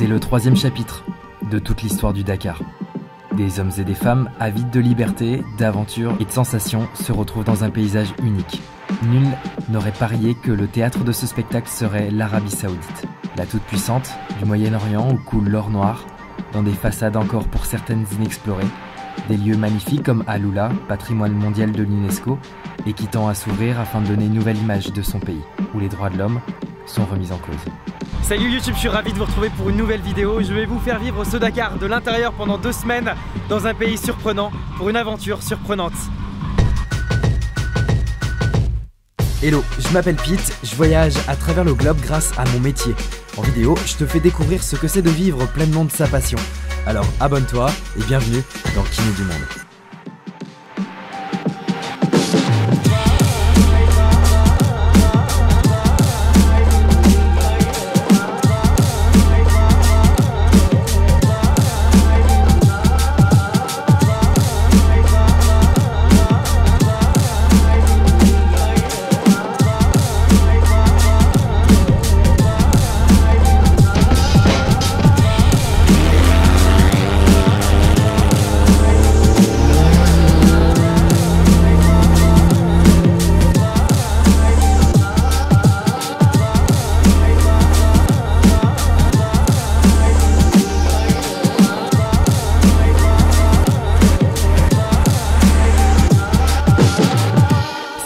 C'est le 3e chapitre de toute l'histoire du Dakar. Des hommes et des femmes avides de liberté, d'aventure et de sensations se retrouvent dans un paysage unique. Nul n'aurait parié que le théâtre de ce spectacle serait l'Arabie Saoudite. La toute-puissante du Moyen-Orient où coule l'or noir, dans des façades encore pour certaines inexplorées, des lieux magnifiques comme Al-Oula, patrimoine mondial de l'UNESCO, et qui tend à s'ouvrir afin de donner une nouvelle image de son pays, où les droits de l'homme sont remis en cause. Salut YouTube, je suis ravi de vous retrouver pour une nouvelle vidéo. Je vais vous faire vivre ce Dakar de l'intérieur pendant 2 semaines dans un pays surprenant pour une aventure surprenante. Hello, je m'appelle Pete, je voyage à travers le globe grâce à mon métier. En vidéo, je te fais découvrir ce que c'est de vivre pleinement de sa passion. Alors abonne-toi et bienvenue dans Kiné du Monde.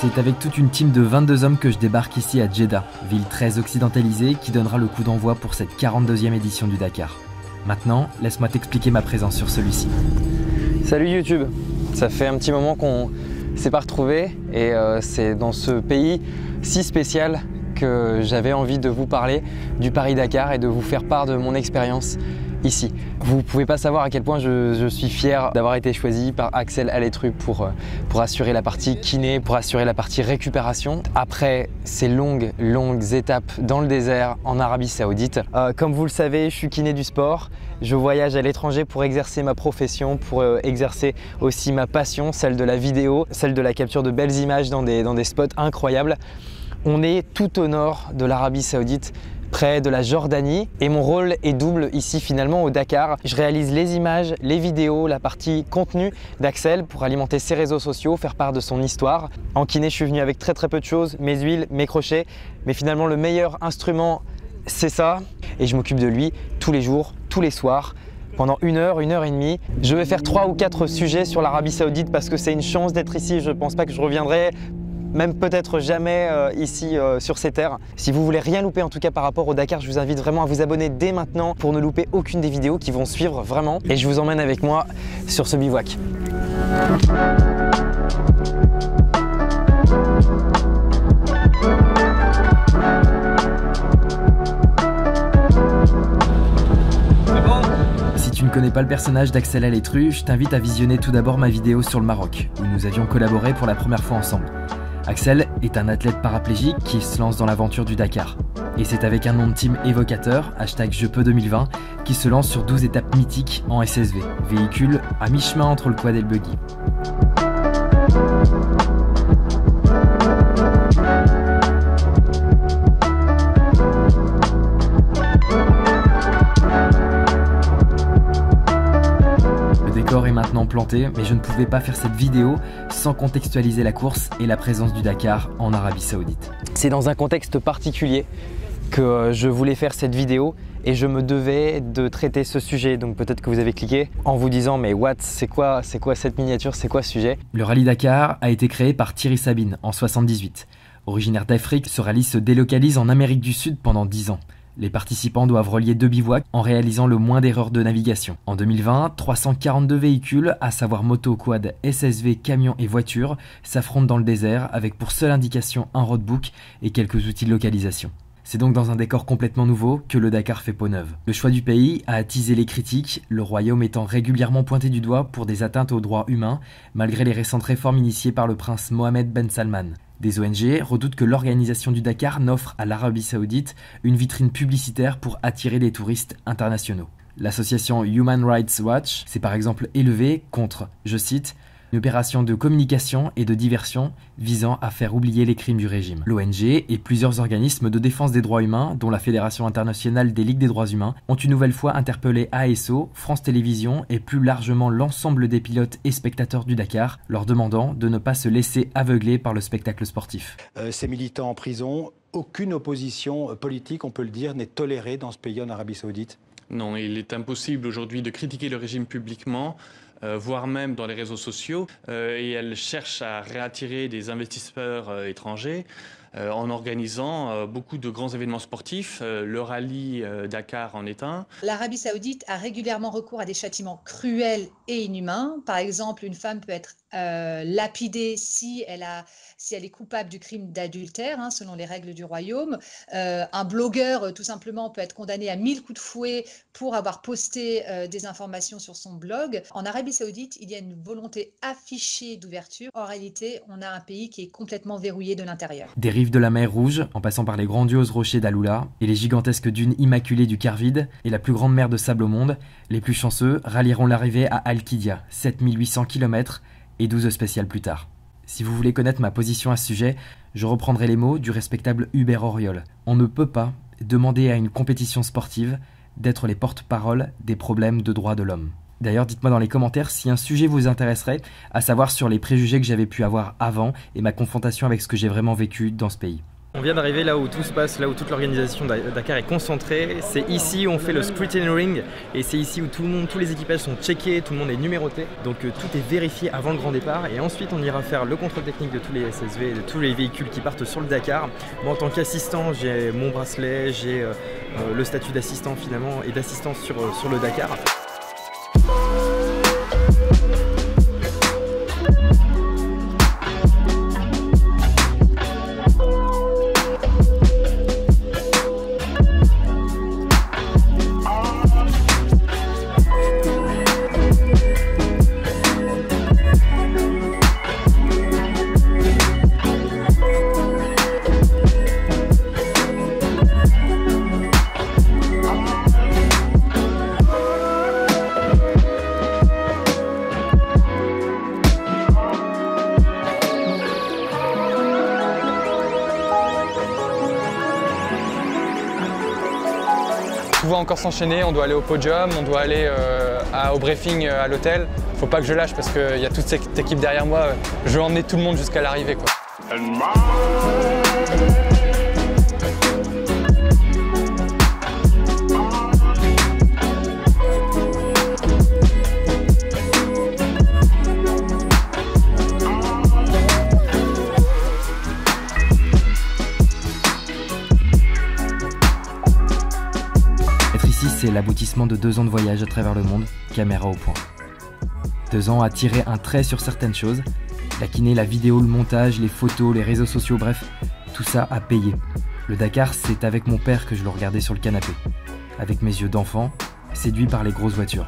C'est avec toute une team de 22 hommes que je débarque ici à Djeddah, ville très occidentalisée qui donnera le coup d'envoi pour cette 42e édition du Dakar. Maintenant, laisse-moi t'expliquer ma présence sur celui-ci. Salut YouTube, ça fait un petit moment qu'on ne s'est pas retrouvés et c'est dans ce pays si spécial que j'avais envie de vous parler du Paris-Dakar et de vous faire part de mon expérience ici. Vous ne pouvez pas savoir à quel point je suis fier d'avoir été choisi par Axel Aletru pour assurer la partie kiné, pour assurer la partie récupération. Après ces longues étapes dans le désert en Arabie Saoudite. Comme vous le savez, je suis kiné du sport. Je voyage à l'étranger pour exercer ma profession, pour exercer aussi ma passion, celle de la vidéo, celle de la capture de belles images dans des spots incroyables. On est tout au nord de l'Arabie Saoudite, près de la Jordanie, et mon rôle est double ici finalement au Dakar. Je réalise les images, les vidéos, la partie contenu d'Axel pour alimenter ses réseaux sociaux, faire part de son histoire. En kiné, je suis venu avec très peu de choses, mes huiles, mes crochets, mais finalement le meilleur instrument c'est ça, et je m'occupe de lui tous les jours, tous les soirs. Pendant 1 heure, 1 heure et demie. Je vais faire 3 ou 4 sujets sur l'Arabie Saoudite parce que c'est une chance d'être ici. Je ne pense pas que je reviendrai, même peut-être jamais ici sur ces terres. Si vous voulez rien louper en tout cas par rapport au Dakar, je vous invite vraiment à vous abonner dès maintenant pour ne louper aucune des vidéos qui vont suivre vraiment. Et je vous emmène avec moi sur ce bivouac. Si tu ne connais pas le personnage d'Axel Aletru, je t'invite à visionner tout d'abord ma vidéo sur le Maroc, où nous avions collaboré pour la première fois ensemble. Axel est un athlète paraplégique qui se lance dans l'aventure du Dakar. Et c'est avec un nom de team évocateur, #JePeux2020, qui se lance sur 12 étapes mythiques en SSV, véhicule à mi-chemin entre le quad et le buggy. Le décor est maintenant planté, mais je ne pouvais pas faire cette vidéo sans contextualiser la course et la présence du Dakar en Arabie Saoudite. C'est dans un contexte particulier que je voulais faire cette vidéo et je me devais de traiter ce sujet. Donc peut-être que vous avez cliqué en vous disant mais what, c'est quoi cette miniature, c'est quoi ce sujet? Le rallye Dakar a été créé par Thierry Sabine en 78. Originaire d'Afrique, ce rallye se délocalise en Amérique du Sud pendant 10 ans. Les participants doivent relier 2 bivouacs en réalisant le moins d'erreurs de navigation. En 2020, 342 véhicules, à savoir moto, quad, SSV, camions et voitures, s'affrontent dans le désert avec pour seule indication un roadbook et quelques outils de localisation. C'est donc dans un décor complètement nouveau que le Dakar fait peau neuve. Le choix du pays a attisé les critiques, le royaume étant régulièrement pointé du doigt pour des atteintes aux droits humains, malgré les récentes réformes initiées par le prince Mohammed Ben Salman. Des ONG redoutent que l'organisation du Dakar n'offre à l'Arabie Saoudite une vitrine publicitaire pour attirer des touristes internationaux. L'association Human Rights Watch s'est par exemple élevée contre, je cite, Une opération de communication et de diversion visant à faire oublier les crimes du régime. L'ONG et plusieurs organismes de défense des droits humains, dont la Fédération internationale des ligues des droits humains, ont une nouvelle fois interpellé ASO, France Télévisions et plus largement l'ensemble des pilotes et spectateurs du Dakar, leur demandant de ne pas se laisser aveugler par le spectacle sportif. Ces militants en prison, aucune opposition politique, on peut le dire, n'est tolérée dans ce pays en Arabie Saoudite? Non, il est impossible aujourd'hui de critiquer le régime publiquement, voire même dans les réseaux sociaux. Et elle cherche à réattirer des investisseurs étrangers en organisant beaucoup de grands événements sportifs. Le rallye Dakar en est un. L'Arabie Saoudite a régulièrement recours à des châtiments cruels et inhumains. Par exemple, une femme peut être lapidée si elle est coupable du crime d'adultère, selon les règles du royaume. Un blogueur, tout simplement, peut être condamné à 1000 coups de fouet pour avoir posté des informations sur son blog. En Arabie Saoudite, il y a une volonté affichée d'ouverture. En réalité, on a un pays qui est complètement verrouillé de l'intérieur. Des rives de la mer Rouge, en passant par les grandioses rochers d'Aloula et les gigantesques dunes immaculées du Karvide et la plus grande mer de sable au monde, les plus chanceux rallieront l'arrivée à Al-Qidia, 7800 km et 12 spéciales plus tard. Si vous voulez connaître ma position à ce sujet, je reprendrai les mots du respectable Hubert Auriol. On ne peut pas demander à une compétition sportive d'être les porte-parole des problèmes de droits de l'homme. D'ailleurs, dites-moi dans les commentaires si un sujet vous intéresserait, à savoir sur les préjugés que j'avais pu avoir avant et ma confrontation avec ce que j'ai vraiment vécu dans ce pays. On vient d'arriver là où tout se passe, là où toute l'organisation Dakar est concentrée. C'est ici où on fait le scrutineering et c'est ici où tous les équipages sont checkés, tout le monde est numéroté. Donc tout est vérifié avant le grand départ et ensuite on ira faire le contrôle technique de tous les SSV, de tous les véhicules qui partent sur le Dakar. Moi en tant qu'assistant, j'ai mon bracelet, j'ai le statut d'assistant finalement et d'assistance sur le Dakar. Tout va encore s'enchaîner, on doit aller au podium, on doit aller au briefing à l'hôtel. Faut pas que je lâche parce qu'il y a toute cette équipe derrière moi. Je veux emmener tout le monde jusqu'à l'arrivée, quoi. C'est l'aboutissement de 2 ans de voyage à travers le monde, caméra au point. 2 ans à tirer un trait sur certaines choses, la kiné, la vidéo, le montage, les photos, les réseaux sociaux, bref, tout ça a payé. Le Dakar, c'est avec mon père que je le regardais sur le canapé, avec mes yeux d'enfant, séduit par les grosses voitures.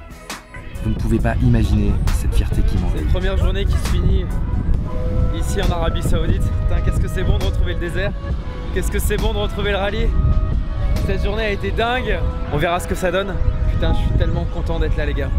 Vous ne pouvez pas imaginer cette fierté qui m'envahit. C'est la première journée qui se finit ici en Arabie Saoudite. Putain, qu'est-ce que c'est bon de retrouver le désert, qu'est-ce que c'est bon de retrouver le rallye. Cette journée a été dingue, on verra ce que ça donne. Putain, je suis tellement content d'être là les gars.